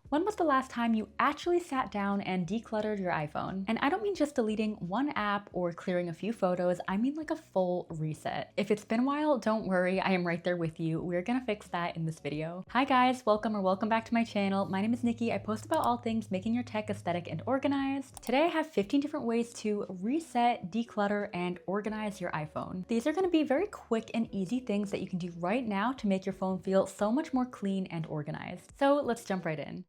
When was the last time you actually sat down and decluttered your iPhone? And I don't mean just deleting one app or clearing a few photos, I mean like a full reset. If it's been a while, don't worry, I am right there with you. We're gonna fix that in this video. Hi guys, welcome back to my channel. My name is Nikki. I post about all things making your tech aesthetic and organized. Today I have 15 different ways to reset, declutter, and organize your iPhone. These are gonna be very quick and easy things that you can do right now to make your phone feel so much more clean and organized. So let's jump right in.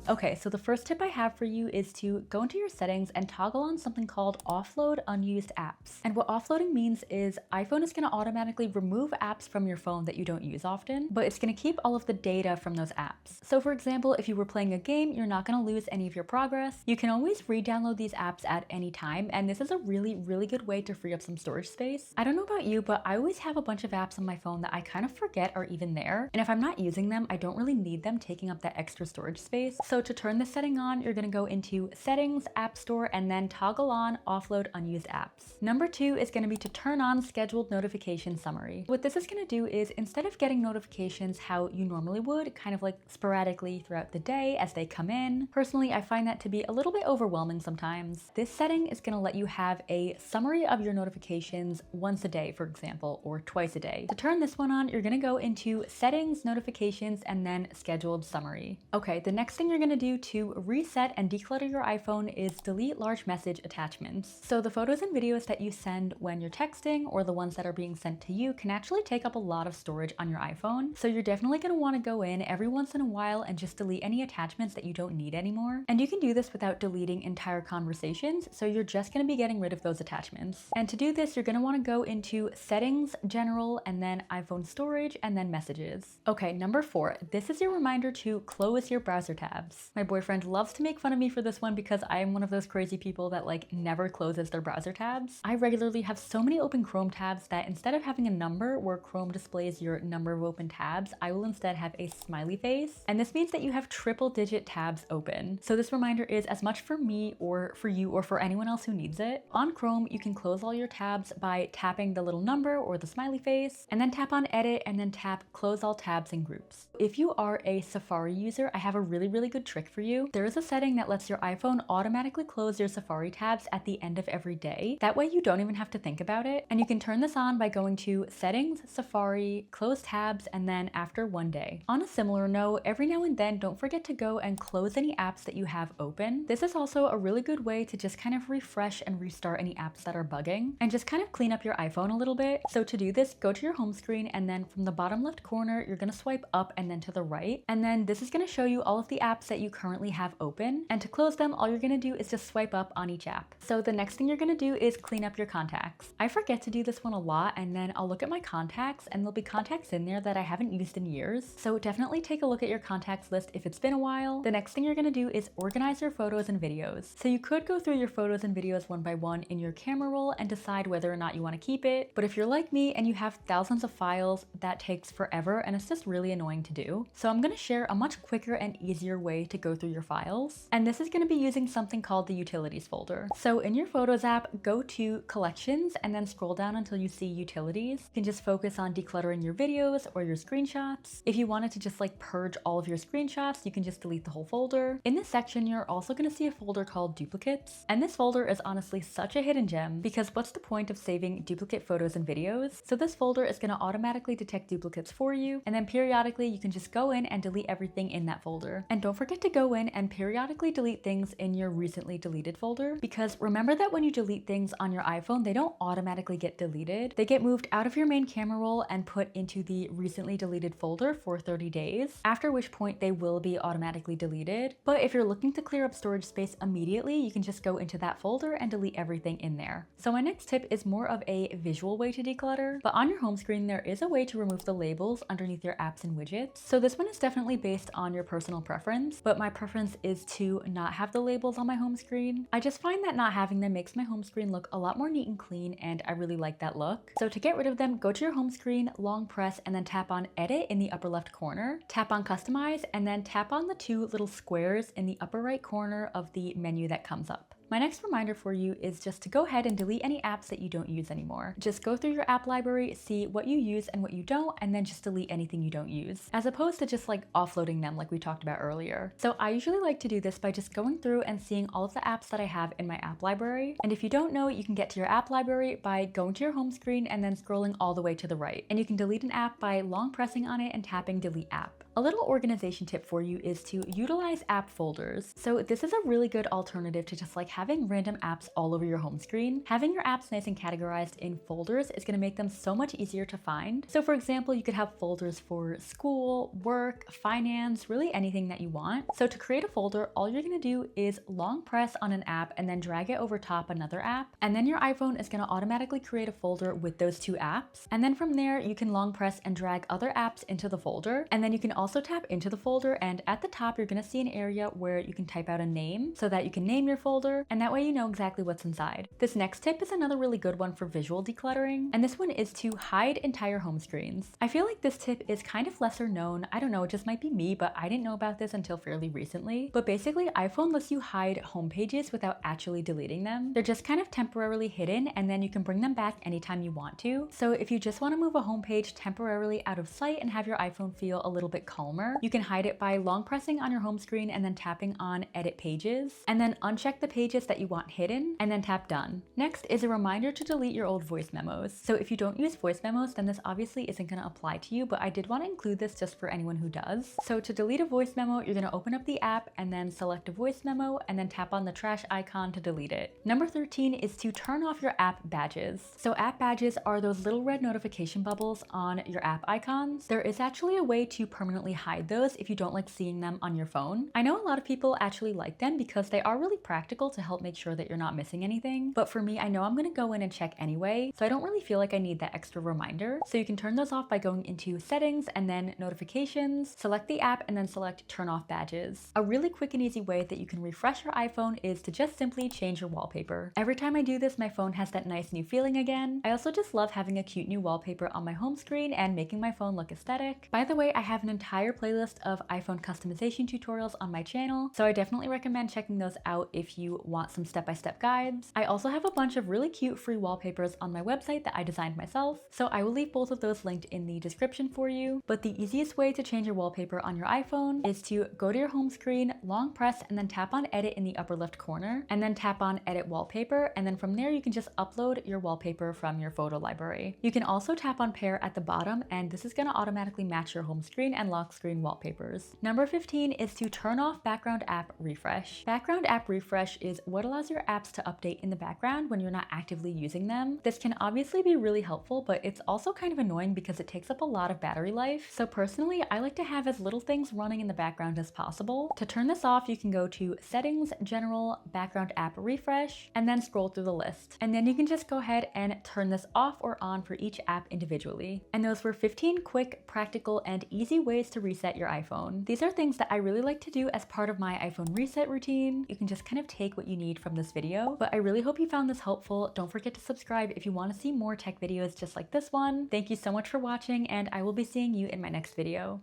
Okay, so the first tip I have for you is to go into your settings and toggle on something called offload unused apps. And what offloading means is iPhone is gonna automatically remove apps from your phone that you don't use often, but it's gonna keep all of the data from those apps. So for example, if you were playing a game, you're not gonna lose any of your progress. You can always re-download these apps at any time, and this is a really good way to free up some storage space. I don't know about you, but I always have a bunch of apps on my phone that I kind of forget are even there. And if I'm not using them, I don't really need them taking up that extra storage space. So to turn this setting on, you're gonna go into Settings, App Store, and then toggle on Offload Unused Apps. Number 2 is gonna be to turn on Scheduled Notification Summary. What this is gonna do is, instead of getting notifications how you normally would, kind of like sporadically throughout the day as they come in, personally, I find that to be a little bit overwhelming sometimes. This setting is gonna let you have a summary of your notifications once a day, for example, or twice a day. To turn this one on, you're gonna go into Settings, Notifications, and then Scheduled Summary. Okay, the next thing you're gonna do to reset and declutter your iPhone is delete large message attachments. So the photos and videos that you send when you're texting or the ones that are being sent to you can actually take up a lot of storage on your iPhone. So you're definitely going to want to go in every once in a while and just delete any attachments that you don't need anymore. And you can do this without deleting entire conversations. So you're just going to be getting rid of those attachments. And to do this, you're going to want to go into Settings, General, and then iPhone Storage, and then Messages. Okay, number 4, this is your reminder to close your browser tabs. My boyfriend loves to make fun of me for this one because I am one of those crazy people that like never closes their browser tabs. I regularly have so many open Chrome tabs that instead of having a number where Chrome displays your number of open tabs, I will instead have a smiley face. And this means that you have triple-digit tabs open. So this reminder is as much for me or for you or for anyone else who needs it. On Chrome, you can close all your tabs by tapping the little number or the smiley face, and then tap on Edit, and then tap Close All Tabs and Groups. If you are a Safari user, I have a really good trick for you. There is a setting that lets your iPhone automatically close your Safari tabs at the end of every day. That way you don't even have to think about it. And you can turn this on by going to Settings, Safari, Close Tabs, and then after 1 day. On a similar note, every now and then don't forget to go and close any apps that you have open. This is also a really good way to just kind of refresh and restart any apps that are bugging and just kind of clean up your iPhone a little bit. So to do this, go to your home screen, and then from the bottom left corner, you're gonna swipe up and then to the right. And then this is gonna show you all of the apps that you currently have open. And to close them, all you're gonna do is just swipe up on each app. So the next thing you're gonna do is clean up your contacts. I forget to do this one a lot, and then I'll look at my contacts and there'll be contacts in there that I haven't used in years. So definitely take a look at your contacts list if it's been a while. The next thing you're gonna do is organize your photos and videos. So you could go through your photos and videos one by one in your camera roll and decide whether or not you wanna keep it. But if you're like me and you have thousands of files, that takes forever and it's just really annoying to do. So I'm gonna share a much quicker and easier way to go through your files. And this is going to be using something called the Utilities folder. So in your Photos app, go to Collections and then scroll down until you see Utilities. You can just focus on decluttering your videos or your screenshots. If you wanted to just like purge all of your screenshots, you can just delete the whole folder. In this section, you're also going to see a folder called Duplicates. And this folder is honestly such a hidden gem because what's the point of saving duplicate photos and videos? So this folder is going to automatically detect duplicates for you. And then periodically, you can just go in and delete everything in that folder. And don't forget to go in and periodically delete things in your recently deleted folder, because remember that when you delete things on your iPhone, they don't automatically get deleted. They get moved out of your main camera roll and put into the recently deleted folder for 30 days, after which point they will be automatically deleted. But if you're looking to clear up storage space immediately, you can just go into that folder and delete everything in there. So my next tip is more of a visual way to declutter, but on your home screen, there is a way to remove the labels underneath your apps and widgets. So this one is definitely based on your personal preference, but my preference is to not have the labels on my home screen. I just find that not having them makes my home screen look a lot more neat and clean, and I really like that look. So to get rid of them, go to your home screen, long press, and then tap on Edit in the upper left corner, tap on Customize, and then tap on the 2 little squares in the upper right corner of the menu that comes up. My next reminder for you is just to go ahead and delete any apps that you don't use anymore. Just go through your app library, see what you use and what you don't, and then just delete anything you don't use, as opposed to just like offloading them like we talked about earlier. So I usually like to do this by just going through and seeing all of the apps that I have in my app library. And if you don't know, you can get to your app library by going to your home screen and then scrolling all the way to the right. And you can delete an app by long pressing on it and tapping delete app. A little organization tip for you is to utilize app folders. So this is a really good alternative to just like having random apps all over your home screen. Having your apps nice and categorized in folders is going to make them so much easier to find. So for example, you could have folders for school, work, finance, really anything that you want. So to create a folder, all you're going to do is long press on an app and then drag it over top another app. And then your iPhone is going to automatically create a folder with those two apps. And then from there, you can long press and drag other apps into the folder. And then you can also tap into the folder, and at the top you're going to see an area where you can type out a name so that you can name your folder, and that way you know exactly what's inside. This next tip is another really good one for visual decluttering, and this one is to hide entire home screens. I feel like this tip is kind of lesser known. I don't know, it just might be me, but I didn't know about this until fairly recently. But basically, iPhone lets you hide home pages without actually deleting them. They're just kind of temporarily hidden, and then you can bring them back anytime you want to. So if you just want to move a home page temporarily out of sight and have your iPhone feel a little bit calmer, you can hide it by long pressing on your home screen and then tapping on edit pages, and then uncheck the pages that you want hidden and then tap done. Next is a reminder to delete your old voice memos. So if you don't use voice memos, then this obviously isn't going to apply to you, but I did want to include this just for anyone who does. So to delete a voice memo, you're going to open up the app and then select a voice memo and then tap on the trash icon to delete it. Number 13 is to turn off your app badges. So app badges are those little red notification bubbles on your app icons. There is actually a way to permanently hide those if you don't like seeing them on your phone. I know a lot of people actually like them because they are really practical to help make sure that you're not missing anything, but for me, I know I'm going to go in and check anyway, so I don't really feel like I need that extra reminder. So you can turn those off by going into settings and then notifications, select the app, and then select turn off badges. A really quick and easy way that you can refresh your iPhone is to just simply change your wallpaper. Every time I do this, my phone has that nice new feeling again. I also just love having a cute new wallpaper on my home screen and making my phone look aesthetic. By the way, I have an entire playlist of iPhone customization tutorials on my channel, so I definitely recommend checking those out if you want some step-by-step guides. I also have a bunch of really cute free wallpapers on my website that I designed myself, so I will leave both of those linked in the description for you. But the easiest way to change your wallpaper on your iPhone is to go to your home screen, long press, and then tap on edit in the upper left corner, and then tap on edit wallpaper, and then from there you can just upload your wallpaper from your photo library. You can also tap on pair at the bottom, and this is going to automatically match your home screen and lock screen wallpapers. Number 15 is to turn off background app refresh. Background app refresh is what allows your apps to update in the background when you're not actively using them. This can obviously be really helpful, but it's also kind of annoying because it takes up a lot of battery life. So personally, I like to have as little things running in the background as possible. To turn this off, you can go to Settings, General, Background App Refresh, and then scroll through the list. And then you can just go ahead and turn this off or on for each app individually. And those were 15 quick, practical, and easy ways to reset your iPhone. These are things that I really like to do as part of my iPhone reset routine. You can just kind of take what you need from this video, but I really hope you found this helpful. Don't forget to subscribe if you want to see more tech videos just like this one. Thank you so much for watching, and I will be seeing you in my next video.